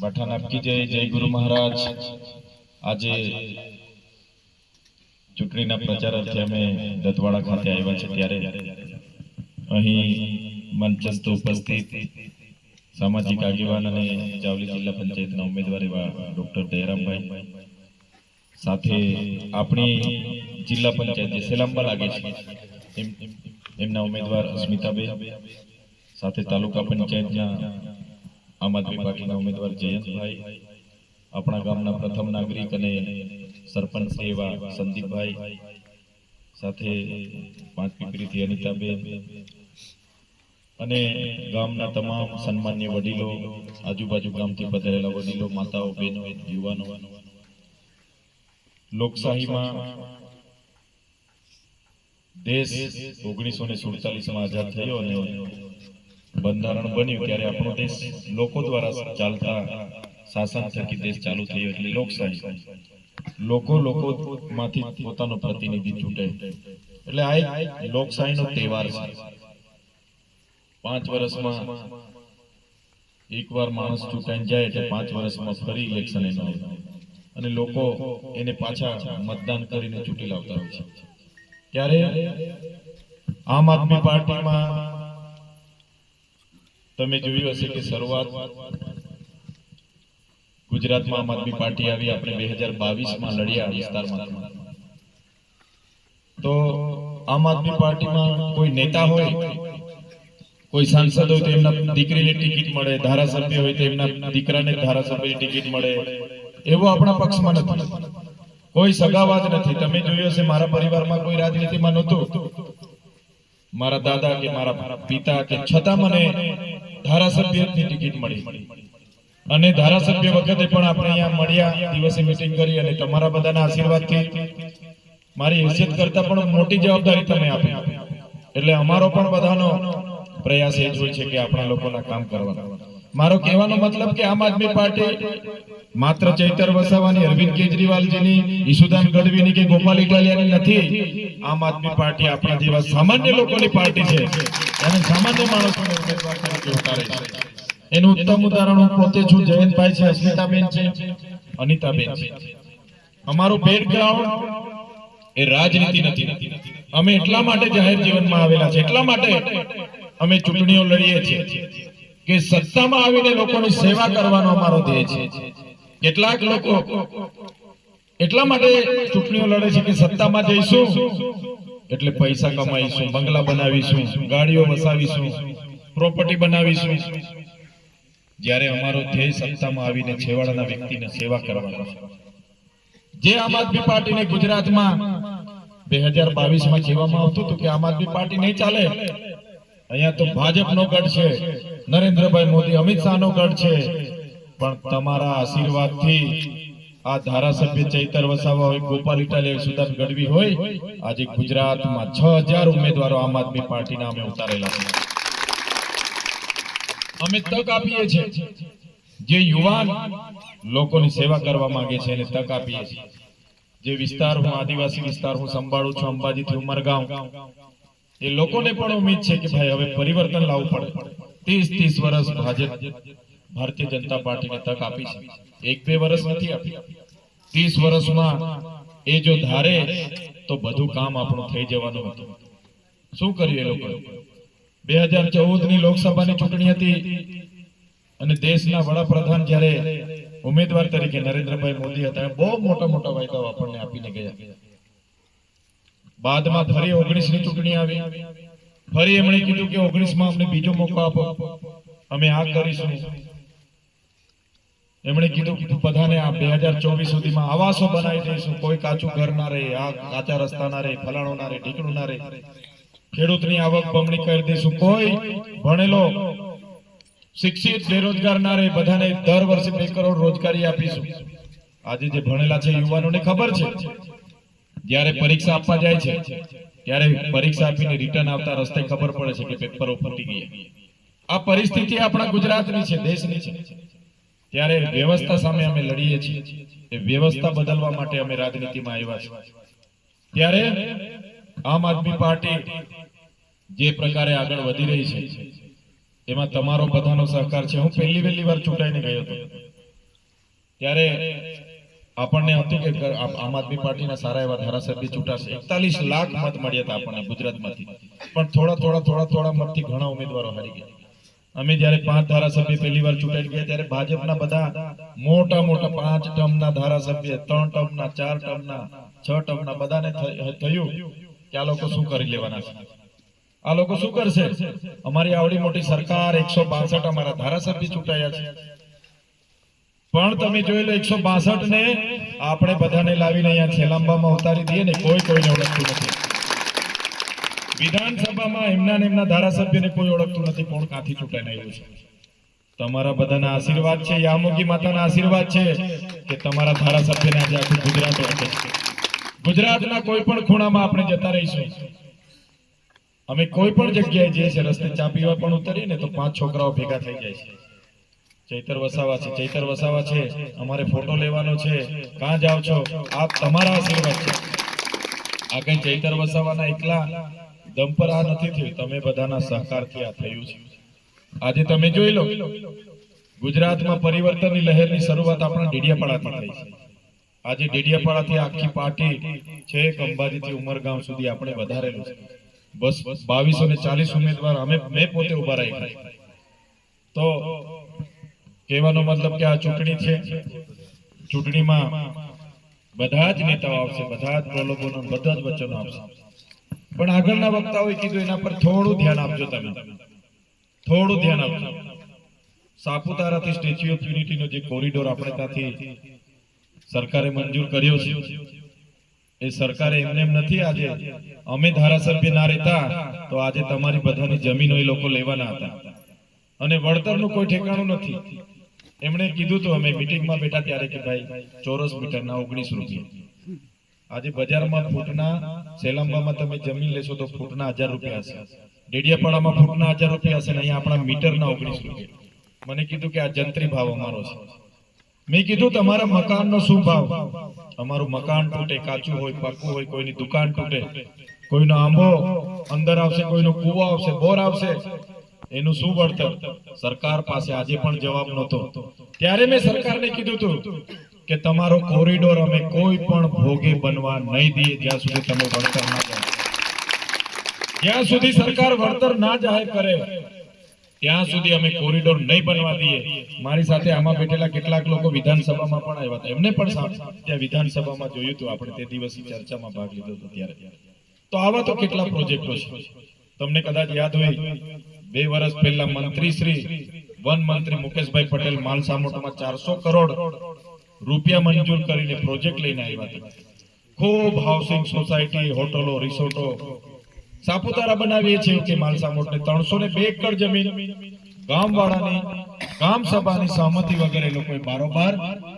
બઠાન આપકી જય. જય ગુરુ મહારાજ. આજે ચૂંટણીના પ્રચાર અર્થે અમે દત્તવાડા ખાતે આવ્યા છે ત્યારે અહીં મંચસ્થ ઉપસ્થિત સામાજિક આગેવાન અને જાવલી જિલ્લા પંચાયતના ઉમેદવાર એવા ડોક્ટર દયારામભાઈ, સાથે આપણી જિલ્લા પંચાયત જે સેલાંબા લાગે છે એમના ઉમેદવાર અસ્મિતાબેન, સાથે તાલુકા પંચાયતના આમ આદમી પાર્ટીના ઉમેદવાર જયંતભાઈ, આપણા ગામના પ્રથમ નાગરિક અને સરપંચ એવા સંદીપભાઈ, સાથે પાંચ પીપરીથી અનિતાબેન અને ગામના તમામ સન્માન્ય વડીલો, આજુબાજુ ગામથી પધારેલા વડીલો, માતાઓ, બહેનો, યુવાનો. લોકશાહીમાં દેશ 1947માં આઝાદ થયો અને બંધારણ બન્યું ત્યારે આપણો દેશ લોકો દ્વારા ચાલતા શાસન થકી દેશ ચાલુ થયો એટલે લોકશાહી. લોકોમાંથી પોતાનો પ્રતિનિધિ ચૂંટે એટલે આ એક લોકશાહીનો તહેવાર છે. 5 વર્ષમાં એકવાર માણસ ચૂંટાઈને જાય એટલે 5 વર્ષમાં ફરી ઇલેક્શન એનો અને લોકો એને પાછા મતદાન કરીને ચૂંટી લાવતા હોય છે. ત્યારે આમ આદમી પાર્ટીમાં તમે જોયું હશે કે શરૂઆત ગુજરાતમાં આમ આદમી પાર્ટી આવી, આપણે 2022માં લડ્યા વિસ્તારમાં. તો આમ આદમી પાર્ટીમાં કોઈ નેતા હોય, કોઈ સાંસદ હોય તો એમના દીકરીને ટિકિટ મળે, ધારાસભ્ય હોય તો એમના દીકરાને ધારાસભ્યની ટિકિટ મળે, એવો આપણા પક્ષમાં નથી. કોઈ સગાવાદ નથી. તમે જોયું હશે મારા પરિવારમાં કોઈ રાજનીતિમાં નહોતું, મારા દાદા કે મારા પિતા કે, છતાં મને ધારાસભ્યની ટિકિટ મળી અને ધારાસભ્ય વખતે પણ આપણે અહીંયા મળ્યા, દિવસે મીટિંગ કરી અને તમારા બધાના આશીર્વાદથી મારી હેસિયત કરતા પણ મોટી જવાબદારી તમે આપી. એટલે અમારો પણ બધાનો પ્રયાસ એ જ હોય છે કે આપણા લોકોના કામ કરવાના. મારો કહેવાનો મતલબ કે આમ આદમી પાર્ટી માત્ર ચૈતર વસાવાની, અરવિંદ કેજરીવાલજીની, ઈશુદાન ગઢવીની કે ગોપાલ ઇટાલિયાની નથી. આમ આદમી પાર્ટી આપણા જેવા સામાન્ય લોકોની પાર્ટી છે અને સામાન્ય માણસોને ઉમેદવાર તરીકે ઉતારે છે. એનું ઉત્તમ ઉદાહરણ હું પોતે છું. જયંતભાઈ છે, અસ્મિતાબેન છે, અનિતાબેન છે. અમારું બેકગ્રાઉન્ડ એ રાજનીતિ નથી. અમે એટલા માટે જાહેર જીવનમાં આવેલા છે, એટલા માટે અમે ચૂંટણીઓ લડીએ છીએ કે સત્તામાં આવીને લોકોની સેવા કરવાનો અમારો ધ્યેય છે. કેટલાક લોકો એટલા માટે ચૂંટણીઓ લડે છે કે સત્તામાં જઈશું એટલે પૈસા કમાઈશું, બંગલા બનાવીશું, ગાડીઓ વસાવીશું, પ્રોપર્ટી બનાવીશું. જ્યારે અમારો ધ્યેય સત્તામાં આવીને છેવાડાના વ્યક્તિને સેવા કરવાનો છે. જે આમ આદમી પાર્ટીને ગુજરાતમાં 2022માં કહેવામાં આવતું હતું કે આમ આદમી પાર્ટી નહીં ચાલે, અહીંયા તો ભાજપનો ગઢ છે, નરેન્દ્રભાઈ મોદી, અમિત શાહનો ગઢ છે. પણ તમારા આશીર્વાદથી આ ધારાસભ્ય ચૈતર વસાવા હોય, ગોપાલ ઇટાલિયા, સુદાન ગઢવી હોય, આજે ગુજરાતમાં 6000 ઉમેદવારો આમ આદમી પાર્ટીના અમે ઉતારેલા છે. અમે તક આપીએ છીએ. જે યુવાન લોકોની સેવા કરવા માંગે છે એને તક આપીએ છીએ. જે વિસ્તાર હું આદિવાસી વિસ્તાર હું સંભાળું છું, અંબાજીથી ઉમરગામ, એ લોકોને પણ ઉમ્મીદ છે કે ભાઈ હવે પરિવર્તન લાવવું પડે. 30 વર્ષ ભારતીય જનતા પાર્ટીને તક આપી છે, 1-2 વર્ષ નથી આપી. 30 વર્ષમાં એ જો ધારે તો બધું કામ આપણું થઈ જવાનું હતું. શું કર્યું એ લોકો? 2014ની લોકસભાની ચૂંટણી હતી અને દેશના વડાપ્રધાન જ્યારે ઉમેદવાર તરીકે નરેન્દ્રભાઈ મોદી હતા, બહુ મોટા મોટા વાયદાઓ આપણને આપીને ગયા. બાદમાં ફરી 19ની ચૂંટણી આવી, ફરી એમણે કીધું કે 19માં અમને બીજો મોકો આપો, અમે આ કરીશું. એમણે કીધું કે બધાને આ 2024 સુધીમાં આવાસો બનાવી દઈશું, કોઈ કાચું ઘર ના રહે, આ કાચા રસ્તા ના રહે, ફલાણું ના રહે, ઢીકણું ના રહે, ખેડૂતની આવક બમણી કરી દઈશું, કોઈ ભણેલો શિક્ષિત બેરોજગાર ના રહે, બધાને દર વર્ષે 2 કરોડ રોજગારી આપીશું. આજે જે ભણેલા છે યુવાનોને ખબર છે, જ્યારે પરીક્ષા આપવા જાય છે ત્યારે પરીક્ષા આપીને રિટર્ન આવતા રસ્તે ખબર પડે છે કે પેપરો ફૂટી ગયા. આ પરિસ્થિતિ આપણા ગુજરાતની છે, દેશની છે. ત્યારે વ્યવસ્થા સામે અમે લડીએ છીએ. એ વ્યવસ્થા બદલવા માટે અમે રાજનીતિમાં આવ્યા છીએ. ત્યારે આમ આદમી પાર્ટી જે પ્રકારે આગળ વધી રહી છે એમાં તમારો બધાનો સહકાર છે. હું પહેલી વાર ચૂંટાઈને ગયો હતો ત્યારે આપણને હતું કે આમ આદમી પાર્ટીના સારા એવા ધારાસભ્ય ચૂંટાશે. 41 લાખ મત મળ્યા હતા આપણને ગુજરાતમાંથી, પણ થોડા મતથી ઘણા ઉમેદવારો હારી ગયા. અમે જ્યારે 5 ધારાસભ્ય પહેલી વાર ચૂંટાઈ ગયા ત્યારે ભાજપના બધા મોટા 5 ટર્મના ધારાસભ્ય, 3 ટર્મના, 4 ટર્મના, 6 ટર્મના બધાને થયું કે આ લોકો શું કરી લેવાના છે, આ લોકો શું કરશે. અમારી આવડી મોટી સરકાર, 162 અમારા ધારાસભ્ય ચૂંટાયા છે, પણ તમે જોઈ લો 162 ને આપણે બધાને લાવીને અહીંયા છેલાંબામાં ઉતારી દઈએ ને કોઈને ઓળખતું નથી. વિધાનસભામાં એમના ધારાસભ્યને કોઈ ઓળખતું નથી કોણ ક્યાંથી ચૂંટાઈને આવ્યું છે. તમારા બધાના આશીર્વાદ છે, યામોગી માતાના આશીર્વાદ છે કે તમારા ધારાસભ્યને આજે આખું ગુજરાત ઓળખે છે. ગુજરાતના કોઈ પણ ખૂણામાં આપણે જતા રહીશું. અમે કોઈ પણ જગ્યાએ જઈએ છીએ, રસ્તે ચા પીવા પણ ઉતરીએ ને તો 5 છોકરાઓ ભેગા થઈ જાય છે. ચૈતર વસાવા છે, અમારે ફોટો લેવાનો છે, ક્યાં જાઓ છો, આ તમારા આશીર્વાદ છે. આ કઈ ચૈતર વસાવાના એકલા દમ પર આ નથી થયું, તમે બધાના સહકારથી આ થયું છે. આજે તમે જોઈ લો, ગુજરાતમાં પરિવર્તનની લહેરની શરૂઆત આપણા ડેડિયાપાડાથી થઈ છે. આજે ડેડિયાપાડાથી આખી પાર્ટી છે અંબાજીથી ઉમરગામ સુધી આપણે વધારેલું છે. બસ 2240 ઉમેદવાર મેં પોતે ઉભા રહ્યા. તો કહેવાનો મતલબ કે આ ચૂંટણી છે, ચૂંટણીમાં બધા જ નેતાઓ આવશે, બધા જ પ્રલોભનો, બધા જ વચનો આપશે. પણ આગળના વક્તાઓએ કીધું એના પર થોડું ધ્યાન આપજો. તમે થોડું ધ્યાન આપજો. સાપુતારાથી સ્ટેચ્યુ ઓફ યુનિટીનો જે કોરિડોર આપણે ત્યાંથી સરકારે મંજૂર કર્યો છે, એ સરકારે એમને નથી. આજે અમે ધારાસભ્ય ના રહેતા તો આજે તમારી બધાની જમીનો એ લોકો લેવાના હતા, અને વળતરનું કોઈ ઠેકાણું નથી. એમણે કીધું તો અમે મીટિંગમાં બેઠા ત્યારે કે ભાઈ ચોરસ મીટરના 19 રૂપિયા. આજે બજારમાં ફૂટના, સેલાંબામાં તમે જમીન લેશો તો ફૂટના 1000 રૂપિયા હશે, ડેડિયાપાડામાં ફૂટના 1000 રૂપિયા હશે, ને અહીંયા આપણા મીટરના 19 રૂપિયા. મને કીધું કે આ જંત્રી ભાવ અમારો છે. મેં કીધું તમારા મકાનનો શું ભાવ? અમારું મકાન તૂટે, કાચું હોય, પાકું હોય, કોઈની દુકાન તૂટે, કોઈનો આંબો અંદર આવશે, કોઈનો કૂવો આવશે, બોર આવશે, એનું શું વળતર? સરકાર પાસે આજે પણ જવાબ નહોતો. ત્યારે મેં સરકારને કીધું હતું કે તમારો કોરિડોર અમે કોઈ પણ ભોગે બનવા નહીં દઈએ જ્યાં સુધી તમે વળતર ના જાહેર, જ્યાં સુધી સરકાર વળતર ના જાહેર કરે ત્યાં સુધી અમે કોરિડોર નહીં બનવા દઈએ. મારી સાથે આમાં બેઠેલા કેટલાક લોકો વિધાનસભામાં પણ આવ્યા હતા, એમને પણ ત્યાં વિધાનસભામાં જોયું હતું, આપણે તે દિવસની ચર્ચામાં ભાગ લીધો હતો ત્યારે. તો આવા તો કેટલા પ્રોજેક્ટો છે. તમને કદાચ યાદ હોય 2 વર્ષ પહેલા વન મંત્રી મુકેશભાઈ પટેલ માલસામોટમાં 400 કરોડ રૂપિયા મંજૂર કરીને પ્રોજેક્ટ લઈને આવ્યા હતા. ખૂબ હાઉસિંગ સોસાયટી, હોટલો, રિસોર્ટો સાપુતારા બનાવીએ છીએ કે માલસામોટને 302 એકર જમીન ગામવાળાની, ગામ સભાની સહમતિ વગર એ લોકોએ બારોબાર